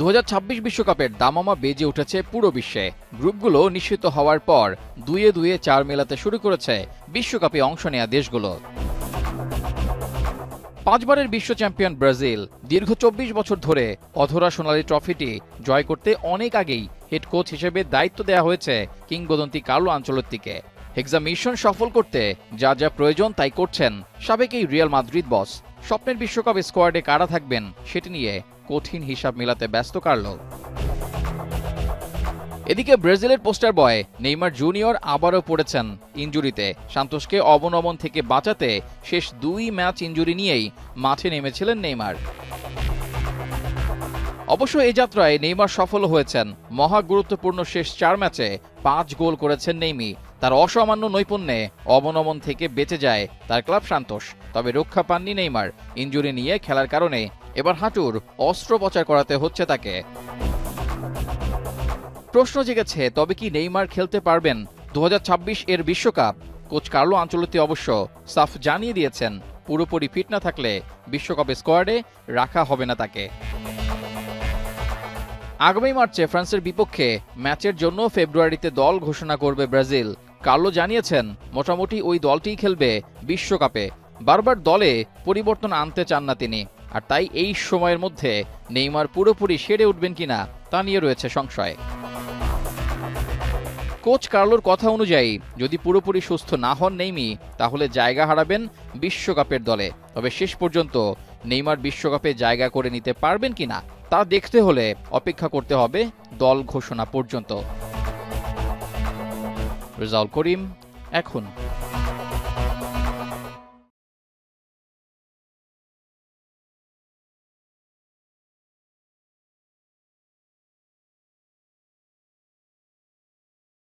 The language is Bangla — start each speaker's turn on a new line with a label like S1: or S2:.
S1: 2026 বিশ্বকাপের দামামা বেজে উঠেছে পুরো বিশ্বে। গ্রুপগুলো নিশ্চিত হওয়ার পর 2-2 4 মেলাতে শুরু করেছে বিশ্বকাপে অংশ নেয়া দেশগুলো। 5 বারের বিশ্ব চ্যাম্পিয়ন ব্রাজিল দীর্ঘ 24 বছর ধরে অধরা সোনালী ট্রফিটি জয় করতে অনেক আগেই হেড কোচ হিসেবে দায়িত্ব দেওয়া হয়েছে কিংবদন্তি কার্লো আনচেলত্তিকে। হেক্সা মিশন সফল করতে যা যা প্রয়োজন তাই করছেন সাবেক এই রিয়াল মাদ্রিদ বস। স্বপ্নের বিশ্বকাপ স্কোয়াডে কারা থাকবেন সেটি নিয়ে কঠিন হিসাব মেলাতে ব্যস্ত কার্লো। এদিকে ব্রাজিলের পোস্টার বয় নেইমার জুনিয়র আবারও পড়েছেন ইনজুরিতে। সান্তোসকে অবনমন থেকে বাঁচাতে শেষ 2 ম্যাচ ইনজুরি নিয়েই মাঠে নেমেছিলেন নেইমার। অবশ্য এই যাত্রায় নেইমার সফল হয়েছেন। মহা গুরুত্বপূর্ণ শেষ 4 ম্যাচে 5 গোল করেছেন নেইমি। তার অসামান্য নৈপুণ্যে অবনমন থেকে বেঁচে যায় তার ক্লাব সান্তোস। তবে রক্ষা পাননি নেইমার। ইনজুরি নিয়ে খেলার কারণে এবার হাঁটুর অস্ত্রোপচার করাতে হচ্ছে তাকে। প্রশ্ন জেগেছে, তবে কি নেইমার খেলতে পারবেন 2026 এর বিশ্বকাপ? কোচ কার্লো আনচেলত্তি অবশ্য সাফ জানিয়ে দিয়েছেন, পুরোপুরি ফিট না থাকলে বিশ্বকাপ স্কোয়াডে রাখা হবে না তাকে। আগামী মার্চে ফ্রান্সের বিপক্ষে ম্যাচের জন্য ফেব্রুয়ারিতে দল ঘোষণা করবে ব্রাজিল। কার্লো জানিয়েছেন মোটামুটি ওই দলটিই খেলবে বিশ্বকাপে। বারবার দলে পরিবর্তন আনতে চান না তিনি, আর তাই এই সময়ের মধ্যে নেইমার পুরোপুরি সেরে উঠবেন কিনা তা নিয়ে রয়েছে সংশয়। কোচ কার্লোর কথা অনুযায়ী যদি পুরোপুরি সুস্থ না হন নেইমি, তাহলে জায়গা হারাবেন বিশ্বকাপের দলে। তবে শেষ পর্যন্ত নেইমার বিশ্বকাপে জায়গা করে নিতে পারবেন কিনা তা দেখতে হলে অপেক্ষা করতে হবে দল ঘোষণা পর্যন্ত। রেজাউল করিম, এখন।